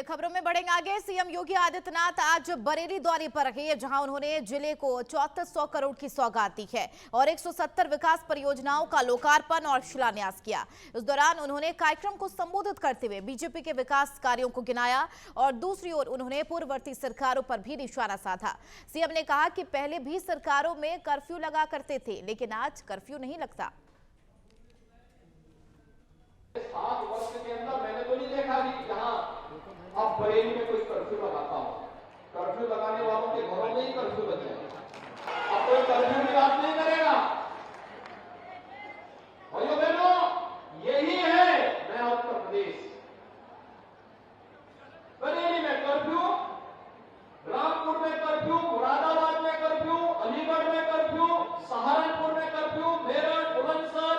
चलिए खबरों में बढ़ेंगे आगे। सीएम योगी आदित्यनाथ आज बरेली दौरे पर रहे, जहां उन्होंने जिले को 3400 करोड़ की सौगात दी है और 170 विकास परियोजनाओं का लोकार्पण और शिलान्यास किया। इस दौरान उन्होंने कार्यक्रम को संबोधित करते हुए बीजेपी के विकास कार्यों को गिनाया और दूसरी ओर उन्होंने पूर्ववर्ती सरकारों पर भी निशाना साधा। सीएम ने कहा कि पहले भी सरकारों में कर्फ्यू लगा करते थे, लेकिन आज कर्फ्यू नहीं लगता। 7 वर्ष के अंदर मैंने तो नहीं देखा कि जहां अब बरेली में कोई कर्फ्यू लगाता हो। कर्फ्यू लगाने वालों के घरों में ही कर्फ्यू बचे। अब कोई कर्फ्यू की बात नहीं करेगा। भाइयों बहनों, यही है नया उत्तर प्रदेश। बरेली में कर्फ्यू, रामपुर में कर्फ्यू, मुरादाबाद में कर्फ्यू, अलीगढ़ में कर्फ्यू, सहारनपुर में कर्फ्यू, मेरठ, बुलंदशहर,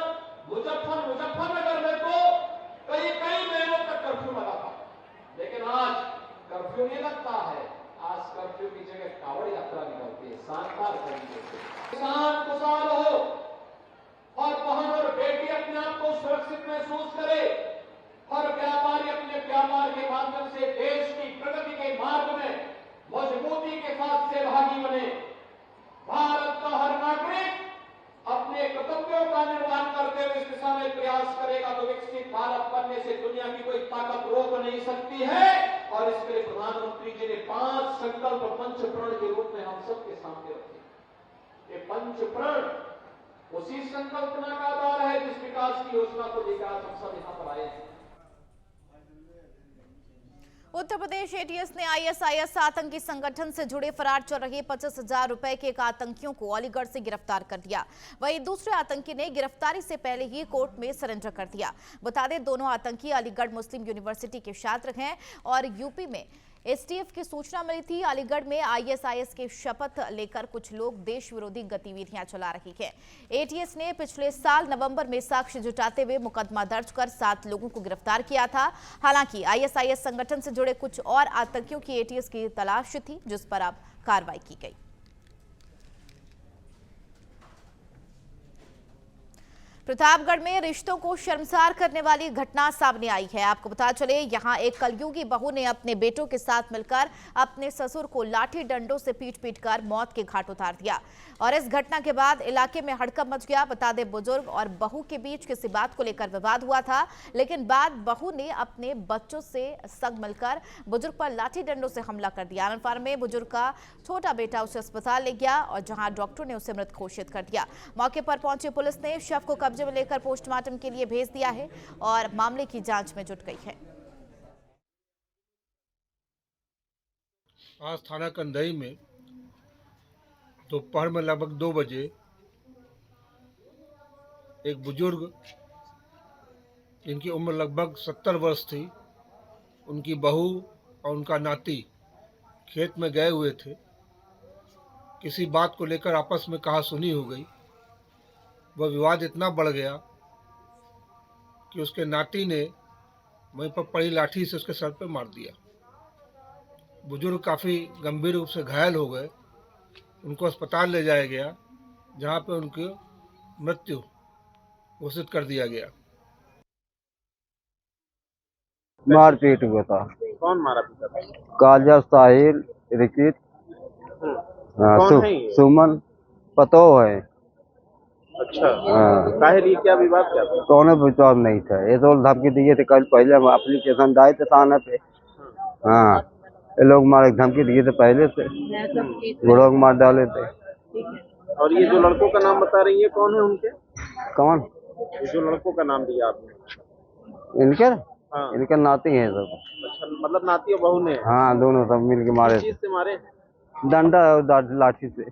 मुजफ्फरनगर में तो कई महीनों तक कर्फ्यू लगा था, लेकिन आज कर्फ्यू नहीं लगता है। आज कर्फ्यू की जगह कावड़ यात्रा निकलती है, शानदार तरीके से। किसान खुशहाल हो और बहन और बेटी अपने आप को सुरक्षित महसूस करे, हर व्यापारी अपने व्यापार के माध्यम से देश की प्रगति के मार्ग में मजबूती के साथ सहभागी बने। भारत का हर नागरिक अपने कर्तव्यों का निर्वहन करते हुए इस दिशा में प्रयास करेगा तो विकसित भारत बनने से दुनिया की कोई ताकत रोक नहीं सकती है। और इसके लिए प्रधानमंत्री जी ने 5 संकल्प पंचप्रण के रूप में हम सबके सामने रखे। ये पंचप्रण उसी संकल्पना का आधार है जिस विकास की योजना को लेकर आज हम सब यहां पर आए हैं। उत्तर प्रदेश एटीएस ने आईएसआईएस आतंकी संगठन से जुड़े फरार चल रहे 25,000 रुपए के एक आतंकियों को अलीगढ़ से गिरफ्तार कर लिया। वहीं दूसरे आतंकी ने गिरफ्तारी से पहले ही कोर्ट में सरेंडर कर दिया। बता दें, दोनों आतंकी अलीगढ़ मुस्लिम यूनिवर्सिटी के छात्र हैं और यूपी में एसटीएफ की सूचना मिली थी। अलीगढ़ में आईएसआईएस के शपथ लेकर कुछ लोग देश विरोधी गतिविधियां चला रही हैं। एटीएस ने पिछले साल नवंबर में साक्ष्य जुटाते हुए मुकदमा दर्ज कर 7 लोगों को गिरफ्तार किया था। हालांकि आईएसआईएस संगठन से जुड़े कुछ और आतंकियों की एटीएस की तलाश थी, जिस पर अब कार्रवाई की गई। प्रतापगढ़ में रिश्तों को शर्मसार करने वाली घटना सामने आई है। आपको बता चले, यहां एक कलयुगी बहू ने अपने बेटों के साथ मिलकर अपने ससुर को लाठी डंडों से पीट कर मौत के घाट उतार दिया और इस घटना के बाद इलाके में हड़कंप मच गया। बता दें, बुजुर्ग और बहू के बीच किसी बात को लेकर विवाद हुआ था, लेकिन बाद बहू ने अपने बच्चों से संग मिलकर बुजुर्ग पर लाठी डंडों से हमला कर दिया। आनंदवार में बुजुर्ग का छोटा बेटा उसे अस्पताल ले गया और जहां डॉक्टर ने उसे मृत घोषित कर दिया। मौके पर पहुंची पुलिस ने शव को कब्जे में लेकर पोस्टमार्टम के लिए भेज दिया है और मामले की जांच में जुट गई है। आज थाना कंदई में दोपहर में लगभग 2 बजे एक बुजुर्ग, जिनकी उम्र लगभग 70 वर्ष थी, उनकी बहू और उनका नाती खेत में गए हुए थे। किसी बात को लेकर आपस में कहासुनी हो गई। वह विवाद इतना बढ़ गया कि उसके नाती ने वहीं पर पड़ी लाठी से उसके सर पर मार दिया। बुजुर्ग काफ़ी गंभीर रूप से घायल हो गए। उनको अस्पताल ले जाया गया, जहां पे उनकी मृत्यु घोषित कर दिया गया। मारपीट हुआ था। कौन मारा पीटा था? काजा, साहिल, रिकित, कौन है ये? सुमन पतो है। अच्छा, काहे लिए, क्या विवाद क्या था? कौन विचार नहीं था। ये तो धमकी दिए थे, कल पहले हम एप्लीकेशन डाले थे थाने पे। हाँ, ये लोग मारे धमकी दिए थे पहले से, लोग मार डाले थे। और ये जो लड़कों का नाम बता रही है, कौन है उनके? कौन? ये जो लड़कों का नाम दिया आपने? इनके? हाँ। इनके नाती है सब। अच्छा, मतलब नाती और बहू ने? हाँ, दोनों सब मिल के मारे। किस चीज से मारे? डंडा और लाठी से।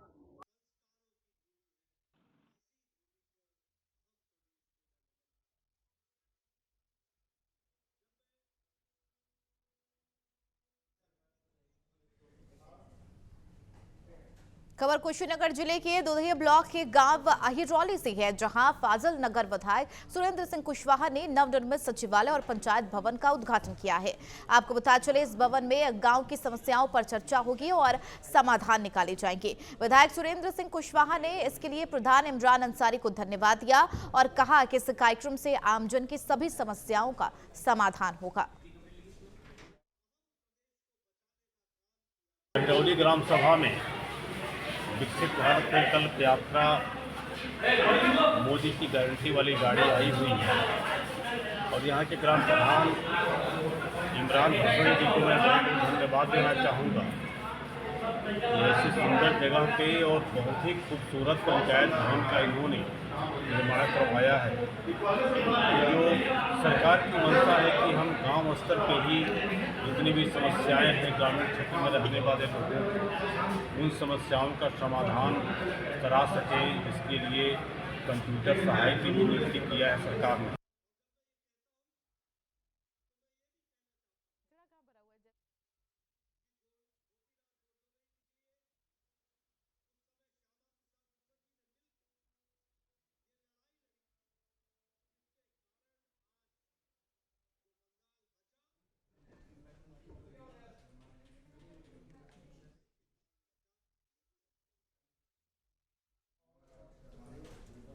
खबर कुशीनगर जिले के दुधिया ब्लॉक के गांव अहिरौली से है, जहां फाजिल नगर विधायक सुरेंद्र सिंह कुशवाहा ने नवनिर्मित सचिवालय और पंचायत भवन का उद्घाटन किया है। आपको बता चले, इस भवन में गांव की समस्याओं पर चर्चा होगी और समाधान निकाले जाएंगे। विधायक सुरेंद्र सिंह कुशवाहा ने इसके लिए प्रधान इमरान अंसारी को धन्यवाद दिया और कहा कि इस कार्यक्रम से आमजन की सभी समस्याओं का समाधान होगा। करौली ग्राम सभा में विकसित भारत संकल्प यात्रा मोदी की गारंटी वाली गाड़ी आई हुई है और यहाँ के ग्राम प्रधान इमरान हसन जी को मैं धन्यवाद देना चाहूँगा। ऐसी सुंदर जगह पे और बहुत ही खूबसूरत पंचायत भवन का इन्होंने निर्माण करवाया है। जो सरकार की मंशा है कि हम गांव स्तर पे ही जितनी भी समस्याएं हैं ग्रामीण क्षेत्र में रहने वाले लोगों को उन समस्याओं का समाधान करा सके, इसके लिए कंप्यूटर सहायक की भी नियुक्ति किया है सरकार ने।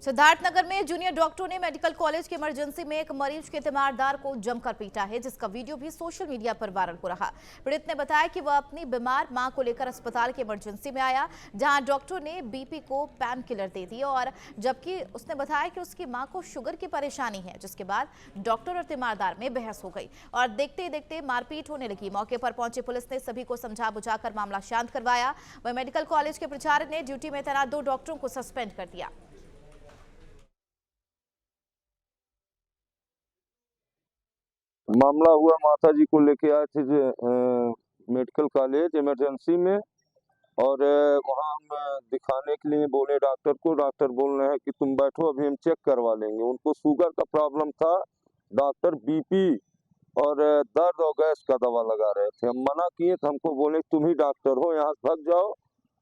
सिद्धार्थनगर में जूनियर डॉक्टरों ने मेडिकल कॉलेज की इमरजेंसी में एक मरीज के तीमारदार को जमकर पीटा है, जिसका वीडियो भी सोशल मीडिया पर वायरल हो रहा। पीड़ित ने बताया कि वह अपनी बीमार मां को लेकर अस्पताल की इमरजेंसी में आया, जहां डॉक्टर ने बीपी को पैन किलर दे दी और जबकि उसने बताया कि उसकी मां को शुगर की परेशानी है, जिसके बाद डॉक्टर और तीमारदार में बहस हो गई और देखते ही देखते मारपीट होने लगी। मौके पर पहुंची पुलिस ने सभी को समझा बुझाकर मामला शांत करवाया। वह मेडिकल कॉलेज के प्राचार्य ने ड्यूटी में तैनात 2 डॉक्टरों को सस्पेंड कर दिया। मामला हुआ माता जी को लेके आए थे मेडिकल कॉलेज इमरजेंसी में और वहाँ हम दिखाने के लिए बोले डॉक्टर को। डॉक्टर बोल रहे हैं कि तुम बैठो, अभी हम चेक करवा लेंगे। उनको शुगर का प्रॉब्लम था। डॉक्टर बीपी और दर्द और गैस का दवा लगा रहे थे। हम मना किए तो हमको बोले तुम ही डॉक्टर हो, यहाँ से भाग जाओ।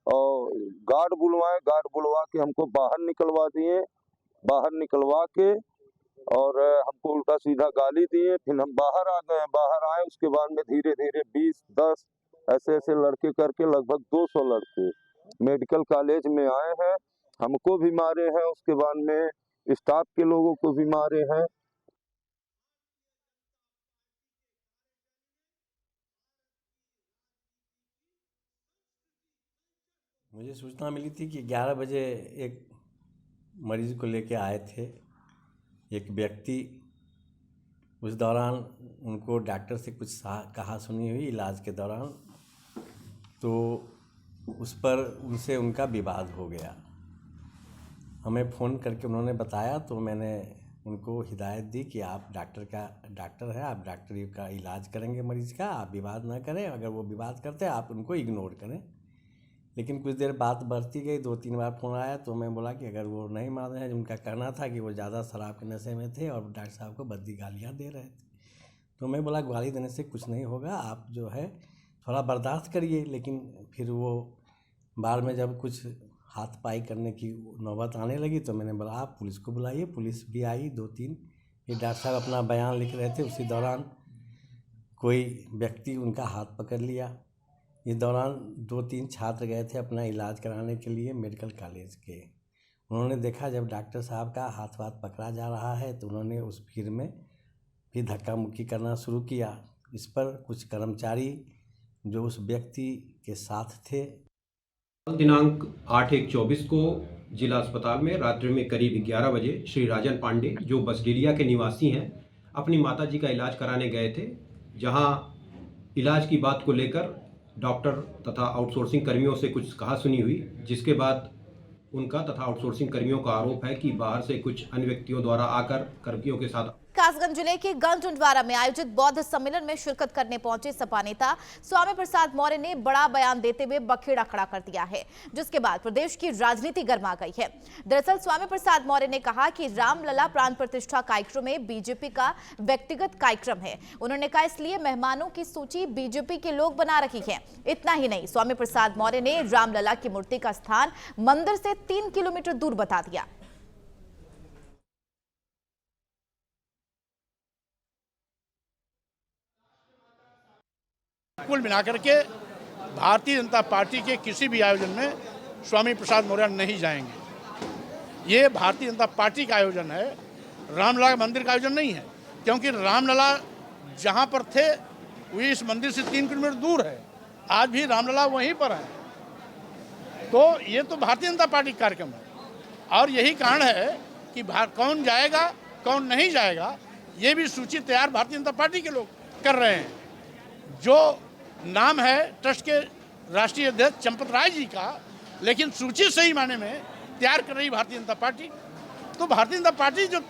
और गार्ड बुलवाए, गार्ड बुलवा के हमको बाहर निकलवा दिए। बाहर निकलवा के और हमको उल्टा सीधा गाली दिए। फिर हम बाहर आ गए। बाहर आए उसके बाद में धीरे धीरे 20-10 ऐसे ऐसे लड़के करके लगभग 200 लड़के मेडिकल कॉलेज में आए हैं। हमको भी मारे हैं, उसके बाद में स्टाफ के लोगों को भी मारे हैं। मुझे सूचना मिली थी कि 11 बजे एक मरीज को लेके आए थे एक व्यक्ति। उस दौरान उनको डॉक्टर से कुछ कहा सुनी हुई इलाज के दौरान, तो उस पर उनसे उनका विवाद हो गया। हमें फ़ोन करके उन्होंने बताया, तो मैंने उनको हिदायत दी कि आप डॉक्टर है, आप डॉक्टरी का इलाज करेंगे मरीज़ का, आप विवाद ना करें। अगर वो विवाद करते हैं आप उनको इग्नोर करें। लेकिन कुछ देर बात बढ़ती गई, 2-3 बार फ़ोन आया तो मैं बोला कि अगर वो नहीं मान रहे हैं, उनका कहना था कि वो ज़्यादा शराब के नशे में थे और डॉक्टर साहब को भद्दी गालियाँ दे रहे थे। तो मैं बोला गाली देने से कुछ नहीं होगा, आप जो है थोड़ा बर्दाश्त करिए। लेकिन फिर वो बाद में जब कुछ हाथ-पाई करने की नौबत आने लगी तो मैंने बोला आप पुलिस को बुलाइए। पुलिस भी आई 2-3। फिर डॉक्टर साहब अपना बयान लिख रहे थे, उसी दौरान कोई व्यक्ति उनका हाथ पकड़ लिया। इस दौरान 2-3 छात्र गए थे अपना इलाज कराने के लिए मेडिकल कॉलेज के। उन्होंने देखा जब डॉक्टर साहब का हाथ पकड़ा जा रहा है तो उन्होंने उस भीड़ में भी धक्का मुक्की करना शुरू किया। इस पर कुछ कर्मचारी जो उस व्यक्ति के साथ थे। दिनांक 8/1/24 को जिला अस्पताल में रात्रि में करीब 11 बजे श्री राजन पांडे जो बसडीलिया के निवासी हैं अपनी माताजी का इलाज कराने गए थे, जहां इलाज की बात को लेकर डॉक्टर तथा आउटसोर्सिंग कर्मियों से कुछ कहा सुनी हुई, जिसके बाद उनका तथा आउटसोर्सिंग कर्मियों का आरोप है कि बाहर से कुछ अन्य व्यक्तियों द्वारा आकर कर्मियों के साथ कासगंज जिले के गंजडवारा में आयोजित बौद्ध सम्मेलन में शिरकत करने पहुंचे सपा नेता स्वामी प्रसाद मौर्य ने बड़ा बयान देते हुए बखेड़ा खड़ा कर दिया है, जिसके बाद प्रदेश की राजनीति गर्मा गई है। दरअसल स्वामी प्रसाद मौर्य ने कहा कि रामलला प्राण प्रतिष्ठा कार्यक्रम में बीजेपी का व्यक्तिगत कार्यक्रम है। उन्होंने कहा इसलिए मेहमानों की सूची बीजेपी के लोग बना रही है। इतना ही नहीं, स्वामी प्रसाद मौर्य ने रामलला की मूर्ति का स्थान मंदिर से 3 किलोमीटर दूर बता दिया। कुल मिलाकर के भारतीय जनता पार्टी के किसी भी आयोजन में स्वामी प्रसाद मौर्य नहीं जाएंगे। ये भारतीय जनता पार्टी का आयोजन है, रामलला मंदिर का आयोजन नहीं है। क्योंकि रामलला जहाँ पर थे वो इस मंदिर से 3 किलोमीटर दूर है आज भी रामलला वहीं पर है। तो ये तो भारतीय जनता पार्टी का कार्यक्रम है और यही कारण है कि कौन जाएगा कौन नहीं जाएगा ये भी सूची तैयार भारतीय जनता पार्टी के लोग कर रहे हैं। जो नाम है ट्रस्ट के राष्ट्रीय अध्यक्ष चंपत राय जी का, लेकिन सूची सही मायने में तैयार कर रही भारतीय जनता पार्टी। तो भारतीय जनता पार्टी जो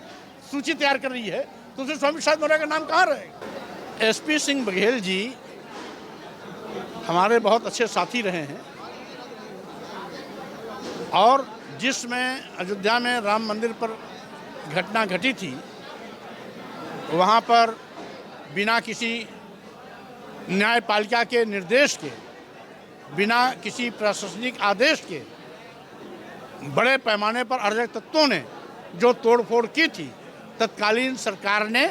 सूची तैयार कर रही है तो उसमें स्वामी प्रसाद मौर्य का नाम कहाँ रहेगा। एसपी सिंह बघेल जी हमारे बहुत अच्छे साथी रहे हैं और जिसमें अयोध्या में राम मंदिर पर घटना घटी थी वहाँ पर बिना किसी न्यायपालिका के निर्देश के, बिना किसी प्रशासनिक आदेश के बड़े पैमाने पर अराजक तत्वों ने जो तोड़फोड़ की थी, तत्कालीन सरकार ने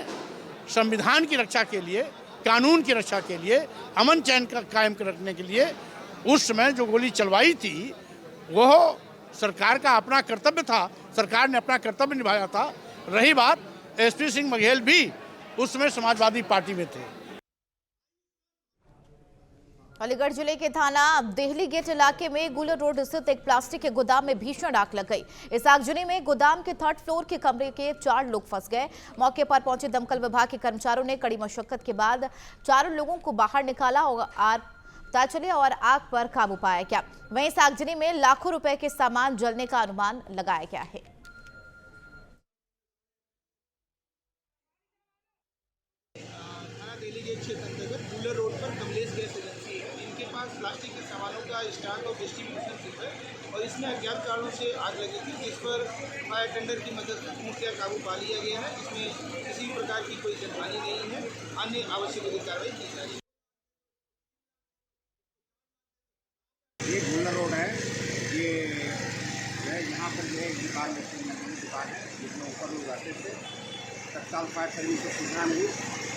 संविधान की रक्षा के लिए, कानून की रक्षा के लिए, अमन चैन का कायम रखने के लिए उस समय जो गोली चलवाई थी वह सरकार का अपना कर्तव्य था, सरकार ने अपना कर्तव्य निभाया था। रही बात एसपी सिंह बघेल भी उस समय समाजवादी पार्टी में थे। अलीगढ़ जिले के थाना देहली गेट इलाके में गुलर रोड स्थित एक प्लास्टिक के गोदाम में भीषण आग लग गई। इस आगजनी में गोदाम के 3rd फ्लोर के कमरे के 4 लोग फंस गए। मौके पर पहुंचे दमकल विभाग के कर्मचारियों ने कड़ी मशक्कत के बाद 4 लोगों को बाहर निकाला और आग पर काबू पाया गया। वहीं इस आगजनी में लाखों रुपए के सामान जलने का अनुमान लगाया गया है। गुलर रोड पर कमलेश गैस एजेंसी है। इनके पास प्लास्टिक के सामानों का स्टॉक और डिस्ट्रीब्यूशन है और इसमें अज्ञात कारणों से आग लगी थी, जिस पर फायर टेंडर की मदद से मुख्य काबू पा लिया गया है। इसमें किसी प्रकार की कोई जनहानि नहीं है। अन्य आवश्यक कार्रवाई की जा रही है। ये गुलर रोड है, ये यहाँ पर जो एक दुकान है जिसमें ऊपर लोग रहते थे। तत्काल फायर सर्विस को सूचना मिली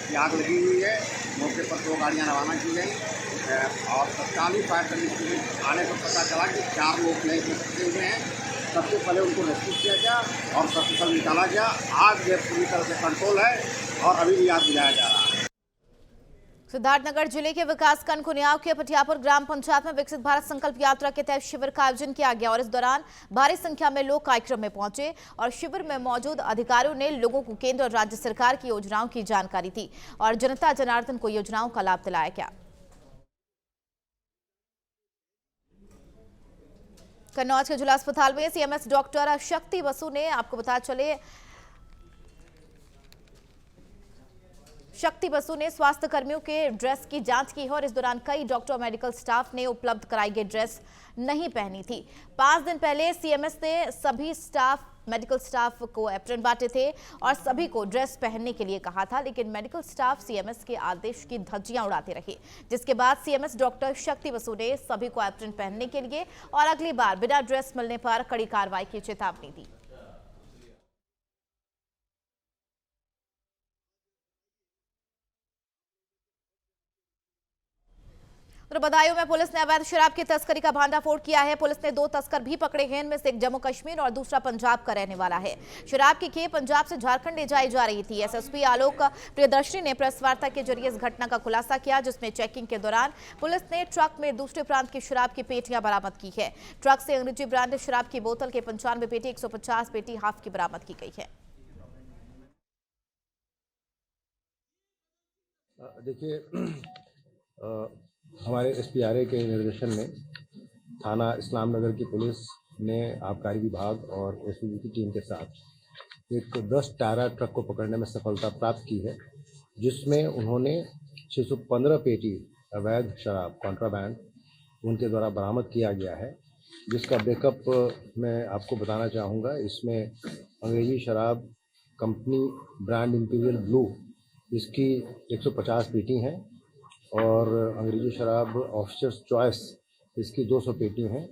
कि आग लगी हुई है। मौके पर 2 गाड़ियाँ रवाना की गई और तत्काल ही फायर सर्विस के आने पर पता चला कि 4 लोग नए फंसे हुए हैं। सबसे पहले उनको रेस्क्यू किया गया और सकुशल निकाला गया। आग जो पूरी तरह से कंट्रोल है और अभी भी आग बुझाया जा रहा है। सिद्धार्थनगर जिले के विकासखंड खुनियाव के पटियापुर ग्राम पंचायत में विकसित भारत संकल्प यात्रा के तहत शिविर का आयोजन किया गया और इस दौरान भारी संख्या में लोग कार्यक्रम में पहुंचे और शिविर में मौजूद अधिकारियों ने लोगों को केंद्र और राज्य सरकार की योजनाओं की जानकारी दी और जनता जनार्दन को योजनाओं का लाभ दिलाया गया। कन्नौज के जिला अस्पताल में सीएमएस डॉक्टर शक्ति बसु ने, आपको बता चले, शक्ति बसु ने स्वास्थ्य कर्मियों के ड्रेस की जांच की है और इस दौरान कई डॉक्टर और मेडिकल स्टाफ ने उपलब्ध कराई गई ड्रेस नहीं पहनी थी। 5 दिन पहले सीएमएस ने सभी स्टाफ, मेडिकल स्टाफ को एप्रन बांटे थे और सभी को ड्रेस पहनने के लिए कहा था, लेकिन मेडिकल स्टाफ सीएमएस के आदेश की धज्जियां उड़ाते रहे, जिसके बाद सीएमएस डॉक्टर शक्ति बसु ने सभी को एप्रन पहनने के लिए और अगली बार बिना ड्रेस मिलने पर कड़ी कार्रवाई की चेतावनी दी। तो बदायूं में पुलिस ने अवैध शराब की तस्करी का भांडाफोड़ किया है। पुलिस ने 2 तस्कर भी पकड़े हैं, इनमें से एक जम्मू कश्मीर और दूसरा पंजाब का रहने वाला है। शराब की खेप पंजाब से झारखंड ले जाई जा रही थी। एसएसपी आलोक प्रियदर्शी ने प्रेस वार्ता के जरिए इस घटना का खुलासा किया, जिसमें चेकिंग के दौरान पुलिस ने ट्रक में दूसरे प्रांत की शराब की पेटियां बरामद की है। ट्रक से अंग्रेजी ब्रांडेड शराब की बोतल के 95 पेटी, 150 पेटी हाफ की बरामद की गई है। देखिए, हमारे SPRA के निर्देशन में थाना इस्लाम नगर की पुलिस ने आबकारी विभाग और SPB की टीम के साथ एक 10 टायरा ट्रक को पकड़ने में सफलता प्राप्त की है, जिसमें उन्होंने 615 पेटी अवैध शराब कॉन्ट्राबैंड उनके द्वारा बरामद किया गया है, जिसका बैकअप मैं आपको बताना चाहूँगा। इसमें अंग्रेजी शराब कंपनी ब्रांड इंपीरियल ब्लू, इसकी 150 पेटी हैं और अंग्रेजी शराब ऑफिसर्स चॉइस, इसकी 200 पेटी हैं।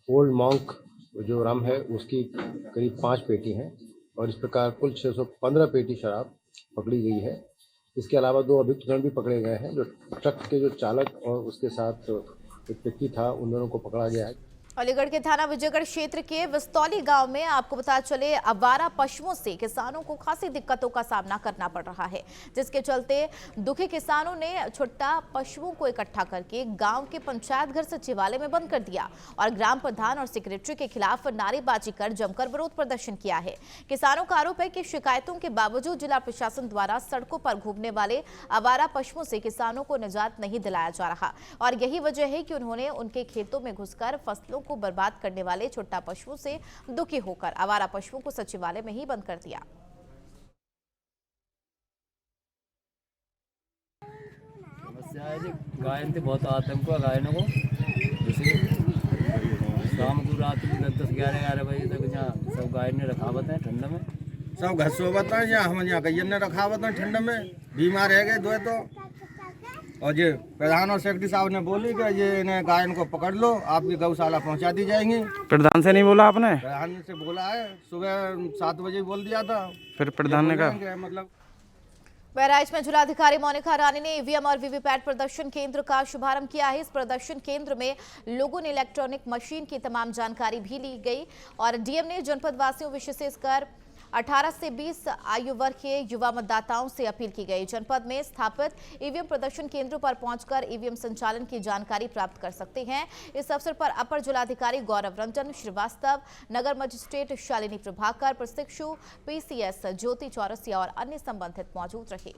ओल्ड मॉन्क जो रम है उसकी करीब 5 पेटी हैं और इस प्रकार कुल 615 पेटी शराब पकड़ी गई है। इसके अलावा 2 अभियुक्तगण भी पकड़े गए हैं। जो ट्रक के जो चालक और उसके साथ एक व्यक्ति था, उन दोनों को पकड़ा गया है। अलीगढ़ के थाना विजयगढ़ क्षेत्र के विस्तौली गांव में आपको बता चले आवारा पशुओं से किसानों को खासी दिक्कतों का सामना करना पड़ रहा है, जिसके चलते दुखी किसानों ने छुट्टा पशुओं को इकट्ठा करके गांव के पंचायत घर सचिवालय में बंद कर दिया और ग्राम प्रधान और सेक्रेटरी के खिलाफ नारेबाजी कर जमकर विरोध प्रदर्शन किया है। किसानों का आरोप है कि शिकायतों के बावजूद जिला प्रशासन द्वारा सड़कों पर घूमने वाले आवारा पशुओं से किसानों को निजात नहीं दिलाया जा रहा और यही वजह है कि उन्होंने उनके खेतों में घुसकर फसलों को बर्बाद करने वाले छुट्टा पशुओं से दुखी होकर आवारा पशुओं को सचिवालय में ही बंद कर दिया। समस्या है जी, गायन से बहुत आतंक हुआ गायनों को। जैसे शाम को रात में 10-11 बजे तक यहाँ सब गायन ने रखावत है ठंड में, सब घर सोबत है यहाँ, हम यहाँ गैयन ने रखावत है ठंड में, बीमार रह गए दो तो। और ये प्रधान और सेक्रेटरी साहब ने बोली कि ये इन्हें गायन को पकड़ लो, आपकी गौशाला पहुंचा दी जाएंगी। प्रधान से नहीं बोला आपने? प्रधान से बोला है, सुबह 7 बजे बोल दिया था, फिर प्रधान ने कहा मतलब। बहराइच में जिलाधिकारी मोनिका रानी ने ईवीएम और वीवीपैट प्रदर्शन केंद्र का शुभारंभ किया है। इस प्रदर्शन केंद्र में लोगों ने इलेक्ट्रॉनिक मशीन की तमाम जानकारी भी ली गई और डीएम ने जनपद वासियों विशेषकर 18 से 20 आयु वर्ग के युवा मतदाताओं से अपील की गई। जनपद में स्थापित ईवीएम प्रदर्शन केंद्रों पर पहुंचकर ईवीएम संचालन की जानकारी प्राप्त कर सकते हैं। इस अवसर पर अपर जिलाधिकारी गौरव रंजन श्रीवास्तव, नगर मजिस्ट्रेट शालिनी प्रभाकर, प्रशिक्षु पीसीएस ज्योति चौरसिया और अन्य संबंधित मौजूद रहे।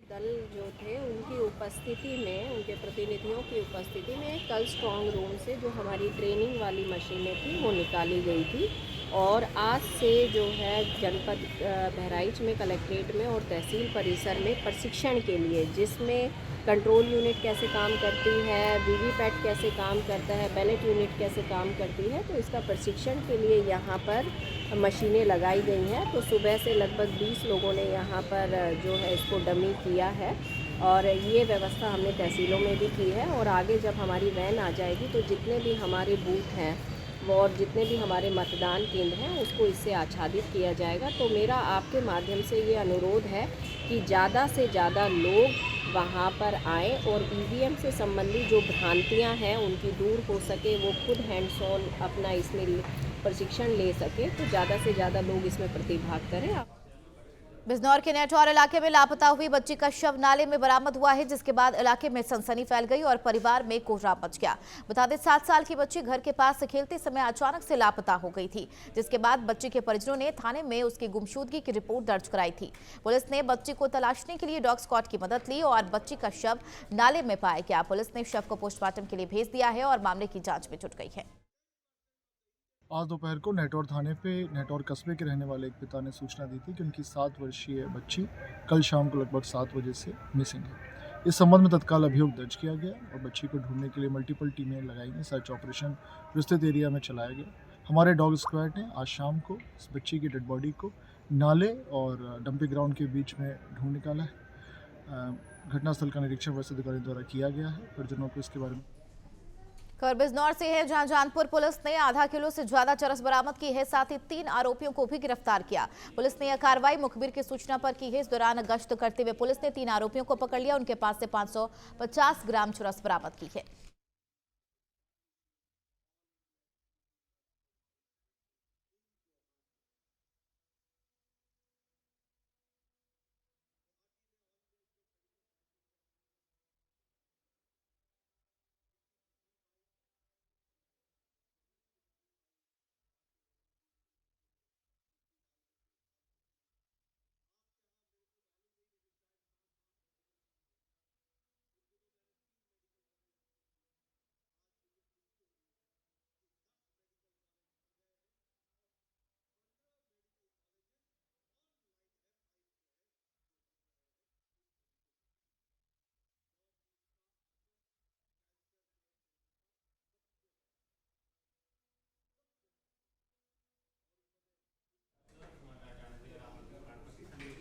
दल जो थे उनकी उपस्थिति में, उनके प्रतिनिधियों की उपस्थिति में कल स्ट्रॉन्ग रूम से जो हमारी ट्रेनिंग वाली मशीनें थी वो निकाली गई थी और आज से जो है जनपद बहराइच में कलेक्ट्रेट में और तहसील परिसर में प्रशिक्षण के लिए, जिसमें कंट्रोल यूनिट कैसे काम करती है, वीवीपैट कैसे काम करता है, बैलेट यूनिट कैसे काम करती है, तो इसका प्रशिक्षण के लिए यहाँ पर मशीनें लगाई गई हैं। तो सुबह से लगभग 20 लोगों ने यहाँ पर जो है इसको डमी किया है और ये व्यवस्था हमने तहसीलों में भी की है और आगे जब हमारी वैन आ जाएगी तो जितने भी हमारे बूथ हैं और जितने भी हमारे मतदान केंद्र हैं उसको इससे आच्छादित किया जाएगा। तो मेरा आपके माध्यम से ये अनुरोध है कि ज़्यादा से ज़्यादा लोग वहाँ पर आएँ और ईवीएम से संबंधी जो भ्रांतियाँ हैं उनकी दूर हो सके, वो खुद हैंड्स ऑन अपना इसमें प्रशिक्षण ले सके, तो ज़्यादा से ज़्यादा लोग इसमें प्रतिभाग करें। बिजनौर के नेटौर इलाके में लापता हुई बच्ची का शव नाले में बरामद हुआ है, जिसके बाद इलाके में सनसनी फैल गई और परिवार में कोहराम मच गया। बता दें 7 साल की बच्ची घर के पास खेलते समय अचानक से लापता हो गई थी, जिसके बाद बच्ची के परिजनों ने थाने में उसकी गुमशुदगी की रिपोर्ट दर्ज कराई थी। पुलिस ने बच्ची को तलाशने के लिए डॉग स्क्वाड की मदद ली और बच्ची का शव नाले में पाया गया। पुलिस ने शव को पोस्टमार्टम के लिए भेज दिया है और मामले की जाँच में जुट गई है। आज दोपहर को नेटौर थाने पे नेटौर कस्बे के रहने वाले एक पिता ने सूचना दी थी कि उनकी 7 वर्षीय बच्ची कल शाम को लगभग 7 बजे से मिसिंग है। इस संबंध में तत्काल अभियोग दर्ज किया गया और बच्ची को ढूंढने के लिए मल्टीपल टीमें लगाई गई। सर्च ऑपरेशन विस्तृत एरिया में चलाया गया। हमारे डॉग स्क्वाड ने आज शाम को इस बच्ची की डेड बॉडी को नाले और डंपिंग ग्राउंड के बीच में ढूंढ निकाला है। घटनास्थल का निरीक्षण वरिष्ठ अधिकारी द्वारा किया गया है। परिजनों को इसके बारे में खबर बिजनौर से है, जहां जानपुर पुलिस ने आधा किलो से ज्यादा चरस बरामद की है, साथ ही 3 आरोपियों को भी गिरफ्तार किया। पुलिस ने यह कार्रवाई मुखबिर की सूचना पर की है। इस दौरान गश्त करते हुए पुलिस ने 3 आरोपियों को पकड़ लिया। उनके पास से 550 ग्राम चरस बरामद की है।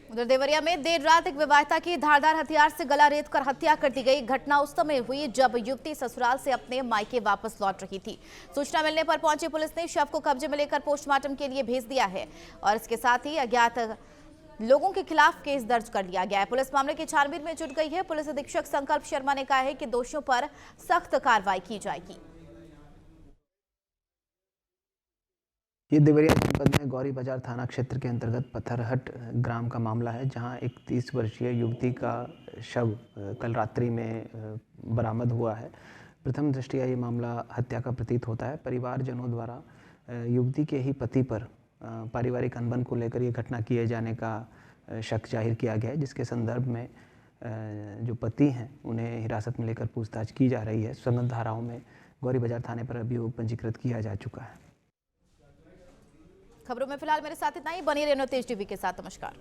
उधर देवरिया में देर रात एक विवाहिता की धारदार हथियार से गला रेत कर हत्या कर दी गई। घटना उस समय हुई जब युवती ससुराल से अपने मायके वापस लौट रही थी। सूचना मिलने पर पहुंची पुलिस ने शव को कब्जे में लेकर पोस्टमार्टम के लिए भेज दिया है और इसके साथ ही अज्ञात लोगों के खिलाफ केस दर्ज कर लिया गया है। पुलिस मामले की छानबीन में जुट गई है। पुलिस अधीक्षक संकल्प शर्मा ने कहा है कि दोषियों पर सख्त कार्रवाई की जाएगी। ये देवरिया जनपद में गौरी बाजार थाना क्षेत्र के अंतर्गत पत्थरहट ग्राम का मामला है, जहां एक 30 वर्षीय युवती का शव कल रात्रि में बरामद हुआ है। प्रथम दृष्टया ये मामला हत्या का प्रतीत होता है। परिवारजनों द्वारा युवती के ही पति पर पारिवारिक अनबन को लेकर ये घटना किए जाने का शक जाहिर किया गया है, जिसके संदर्भ में जो पति हैं उन्हें हिरासत में लेकर पूछताछ की जा रही है। संगत धाराओं में गौरी बाजार थाने पर अभियोग पंजीकृत किया जा चुका है। खबरों में फिलहाल मेरे साथ इतना ही। बनी रहना तेज टीवी के साथ। नमस्कार।